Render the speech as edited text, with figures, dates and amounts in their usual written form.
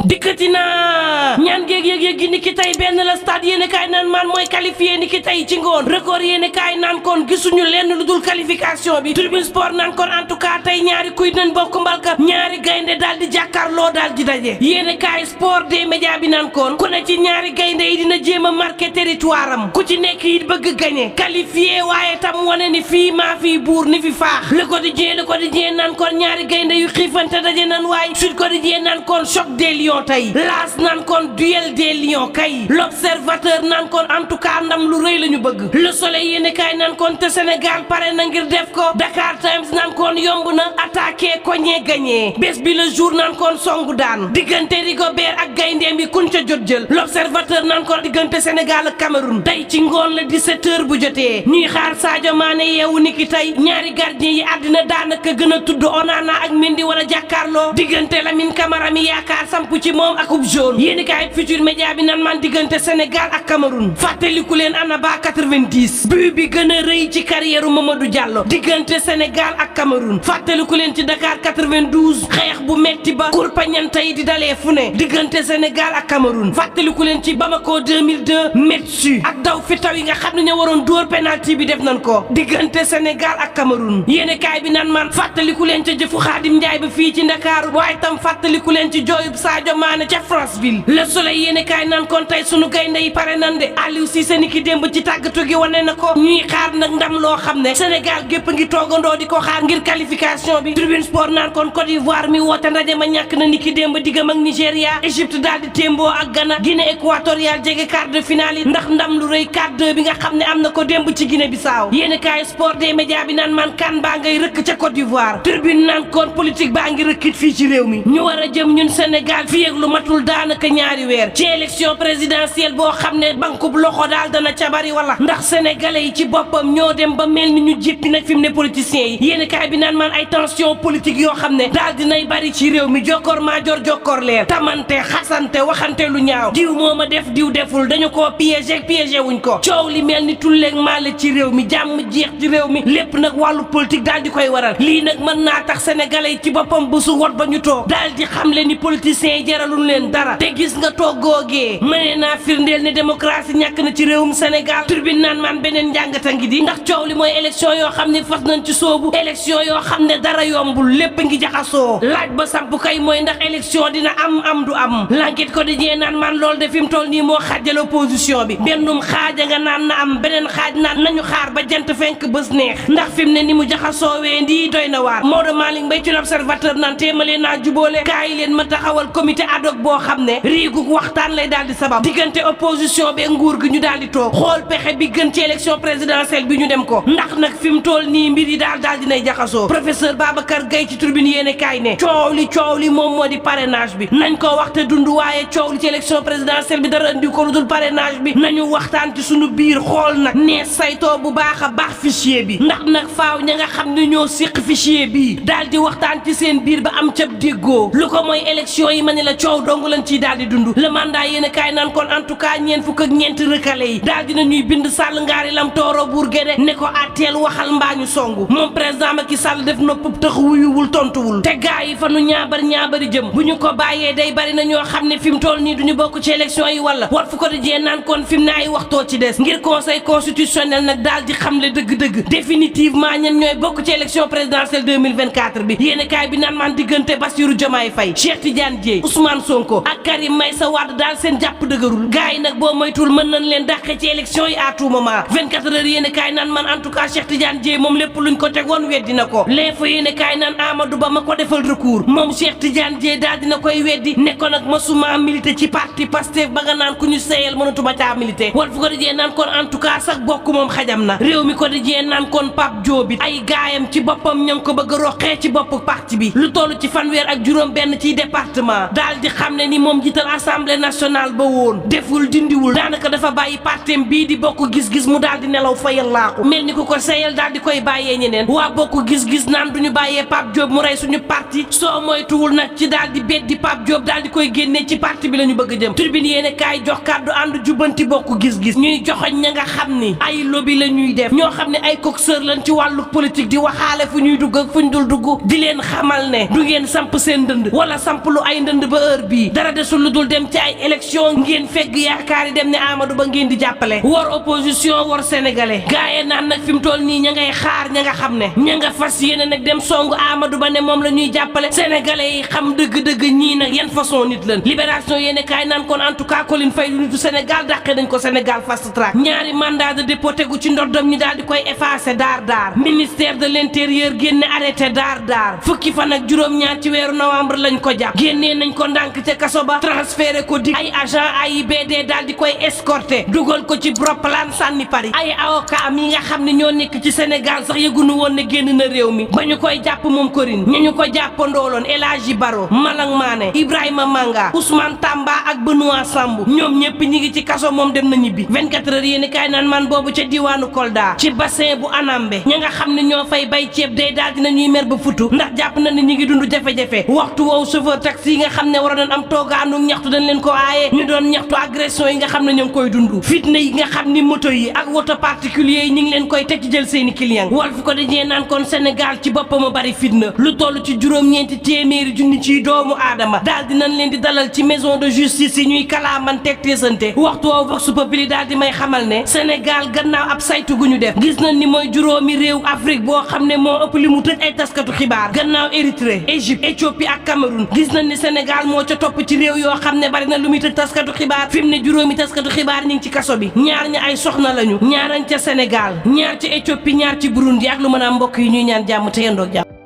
dikkati na ñaan géeg yëg-yëg gi ni ki tey benn la stade yéen kaay naan maan mooy qualifié ni ki tey ci ngoon record yéen kaay naan kon gisuñu lenn lu dul qualification bi tribune sport naan kon en tout cas tey ñaari kuy nañ bokk mbalka ñaari gaynde daal di jàkkaarloo daal di daje yéen kaay sport des médias bi naan kon ku ne ci ñaari gaynde yi dina jéem a marqué territoire am ku ci nekk it bëgg gagné qualifié waaye tam wane ni fii maa fii buur ni fi faax le quotidien naan kon ñaari gaynde yu xiifante daje nan waay Sud Quotidien naan kon choc des lions tey laas naan kon duel des lions kay l'observateur naan kon en tout cas ndam lu rëy la ñu bëgg le soleil yéen kaay naan kon te Sénégal pare na ngir def ko Dakar Times naan kon yomb na attaqué koñe gagné bés bi le jour naan kon songu daan diggante Rigobert ak gayndeem bi kun ca jot jël l'observateur naan kon diggante Sénégal ak Cameroun tey ci ngoon la 17h bu jotee ñuy xaar Sadio Mané yeewu niki tey ñaari gardien yi àddina daanaka gën a tudd Onana ak Mendy wala jàkkaarloo diggante Lamine Camara mi yaakaar samp ci moom akub jaune yéeni kaay Futurs Médias bi nan man diggante Sénégal ak Cameroun fàttaliku leen Annaba 90 but bi gën a rëy ci carrière Mamadou Diallo diggante Sénégal ak Cameroun fàttaliku leen ci Dakar 92 xeex bu metti ba kurpañanta yi di dalee fu ne diggante Sénégal ak Cameroun fàttaliku leen ci Bamako 2002 Metsu ak daw fi taw yi nga xam ne ña waroon dóor penalty bi def nañ ko diggante Sénégal ak Cameroun yéeni kaay bi nan man fàttaliku leen ca jëfu Xaadim Njaay ba fii ci Ndakaaru waaye tam fàttaliku leen ci jooyub Sadio Mané ca Franceville Le Soleil yéene kaay naan kon tey sunu gaynde yi pare nan de Aliou Cissé ni ki démb ci tàggatu gi wane na ko ñuy xaar nag ndam loo xam ne Sénégal gépp ngi toogandoo di ko xaar ngir qualification bi Tribune Sport naan kon Côte d'Ivoire mi woote ndaje ma ñàkk na ni ki démb diggam ak Nigéria Égypte daal di témboo ak Ghana Guinée équatoriale jege quart de finale yi ndax ndam lu rëy 4-2 bi nga xam ne am na ko démb ci Guinée Bissau yéene kaay sport des médias bi naan man kan baa ngay rëkk ca Côte d'Ivoire Tribune naan kon politique baa ngi rëkkit fii ci réew mi ñu war a jëm ñun Sénégal fii ak lu matul daanaka ñaari weer ci élection présidentielle boo xam ne bankub loxo daal dana ca bari wala ndax sénégalais yi ci boppam ñoo dem ba mel ni ñu jéppi nag fi mu ne politiciens yi yéen kaay bi naan man ay tension politique yoo xam ne daal dinay bari ci réew mi jokkoor maa jokkoor leer tamante xasante waxante lu ñaaw diw moo ma def diw deful dañu koo piégé wuñ ko coow li mel ni tulleeg maale ci réew mi jàmm jeex ci réew mi lépp nag wàllu politique daal di koy waral lii nag mën naa tax sénégalais yi ci boppam bu su wot ba ñu toog daal di xam le ni politiciens yi jaralul leen dara te gis nga toog googee mënee naa firndeel ne démocratie ñàkk na ci réewum Sénégal Tribune naan man beneen njàngata ngi di ndax coow li mooy élection yoo xam ne fas nañ ci soobu élection yoo xam ne dara yombul lépp ngi jaxasoo laaj ba samp kay mooy ndax élection dina am du am L'Enquête Quotidien naan man loolu de fi mu toll nii moo xaajal opposition bi bennum xaaja nga naan na am beneen xaaj naan nañu xaar ba jant fenk bés neex ndax fi mu ne ni mu jaxasoowee ndii doy na waar Maodo Malick Mbaye ci l'Observateur naan téemalee naa jubóole kaay leen ma taxawal comité ad hoc boo xam ne riigu waxtaan lay daal di sabab diggante opposition bi nguur gi ñu daal di toog xool pexe bi gën ci élection présidentielle bi ñu dem ko ndax nag fi mu toll nii mbir yi daal dinay jaxasoo professeur Babacar Gaye ci Tribune yéene kaay ne coow li moom moo di parrainage bi nañ ko waxte dund waaye coow li ci élection présidentielle bi dara andi ko lu dul parrainage bi nañu waxtaan ci suñu biir xool nag nee saytoo bu baax a baax fichier bi ndax nag faaw ña nga xam ne ñoo siq fichier bi daal di waxtaan ci seen biir ba am cab déggoo lu ko mooy élection yi ma ne la coow dong lañ ciy daal di dund le mandat yéen a kaay naan kon en tout cas ñeent fukk ak ñeent recalé yi daal dina ñuy bind Sall ngaari lam tooro buur géde ne ko atteel waxal mbaa ñu songu moom président Macky Sall def noppub tax wuyuwul tontuwul te gaa yi fa nu ñaabari jëm bu ñu ko bàyyee day bari na ñoo xam ne fi mu toll nii duñu bokk ci élection yi wala wat fu ko di naan kon fi mu ne ay waxtoo ci des ngir conseil constitutionnel nag daal di xamle dëgg-dëgg définitivement ñen ñooy bokk ci élection présidentielle 2024 bi yéen a kaay bi naan man diggante Bassirou Diomaye Faye Cheikh Tidiane Dièye Ousmane Sonko ak Karim Meïssa Wade daal seen jàpp dëgërul gars yi nag boo moytul mën nañ leen dàqe ci élection yi à tout moment 24 heures yéen a kaay naan man en tout cas Cheikh Tidiane Dièye moom lépp luñ ko tegoon weddi na ko l'info yéen a kaay naan Amadou Ba ma ko defal recours moom Cheikh Tidiane Dièye daal dina koy weddi ne ko nag masuma milité ci parti Pastef ba nga naan ku ñu seeyal mënatuma caa milité Walf Quotidien naan kon en tout cas sax bokk moom xajam na réew mi Quotidien naan kon Pape Diop ay gaayam ci boppam ña ngi ko bëgg a roxee ci bopp parti bi lu toll ci fanweer ak juróom benn ci département daal di xam ne ni moom jiital assemblée nationale ba woon deful dindiwul daanaka dafa bàyyi partem bii di bokk gis-gis mu daal di nelaw fayal laaku mel ni ku ko seeyal daal di koy bàyyee ñeneen waa bokk gis-gis naan duñu bàyyee Pape Diop mu rey suñu parti soo moytuwul nag ci daal di beddi Pape Diop daal di koy génnee ci parti bi la ñu bëgg a jëm Tribune yéene kaay jox kàddu ànd jubbanti bokk gis-gis ñuy joxoñ ña nga xam ni ay lobby la ñuy def ñoo xam ne ay coxeur lañ ci wàllu politique di waxaale fu ñuy dugg ak fu ñu dul dugg di leen xamal ne du ngeen samp seen ndënd wala samp lu ay ndënd ba heure bii dara desul lu dul dem ci ay élection ngeen fegg yaakaar yi dem ne Amadou Ba ngeen di jàppale war opposition war sénégalais gaaye naan nag fi mu toll nii ña ngay xaar ña nga xam ne ña nga fas yéene nag dem songu Amadou Ba ne moom la ñuy jàppale sénégalais yi xam dëgg-dëgg ñii nag yan façon nit lan libération yéene kaay naan kon en tout cas Colline Faye du nitu Sénégal dàqee nañ ko Sénégal fast track ñaari mandat de dépôt tegu ci ndoddam ñi daal di koy effacé daar ministère de l'intérieur génne arrêté daar fukki fan ak juróom-ñaar ci weeru novembre lañ ko jàpp génnee nañ ko ndànk ca kaso ba transféré ko di ay agent AIBD daal di koy escorté dugal ko ci roppalaan sànni Paris ay avocat yi nga xam ne ñoo nekk ci Sénégal sax yëgunu woon ne génn na réew mi ba ñu koy jàpp moom Corinne ñu ko jàppandooloon El Hadji Baro Malang Mané Ibrahima Manga Ousmane Tamba ak Benoît Sambou ñoom ñëpp ñi ngi ci kaso moom dem na ñibbi 24 heures yéeni kaay naan man boobu ca diwaanu Kolda ci bassin bu Anambé ña nga xam ne ñoo fay bay ceeb day daal dina ñuy mer ba futu ndax jàpp na ne ñi ngi dund jafe-jafe waxtu woowu chauffeur taxi yi nga xam ne war a doon am toogaanu ñaxtu dañ leen ko aaye ñu doon ñaxtu agression yi nga xam ne ñoo ngi koy dund fitna yi nga xam ni moto yi ak woto particulier yi ñi ngi leen koy teg ci jël seeni client Walf ko dañee naan kon Sénégal ci boppam a bari fitna lu toll ci juróom-ñeenti téeméeri junni ci doomu aadama daal dinañ leen di dalal ci maison de justice yi ñuy kalaamanteeg teesante waxtu woowu Vox Populi daal di may xamal ne Sénégal gannaaw ab saytu gu ñu def gis nañ ni mooy juróomi réew Afrique boo xam ne moo ëpp li mu tëj ay taskatu xibaar gannaaw Érythrée Égypte Éthiopie ak Cameroun gis nañ ni Sénégal moo ca topp ci réew yoo xam ne bari na lu muy tëj taskatu xibaar fi mu ne juróomi taskatu xibaar ñi ngi ci kaso bi ñaar ñi ay soxna lañu ñaarañ ca Sénégal ñaar ca Éthiopie ñaar ci Burundi ak lu mën a mbokk yi ñuy ñaan jàmm te yendoog jàmm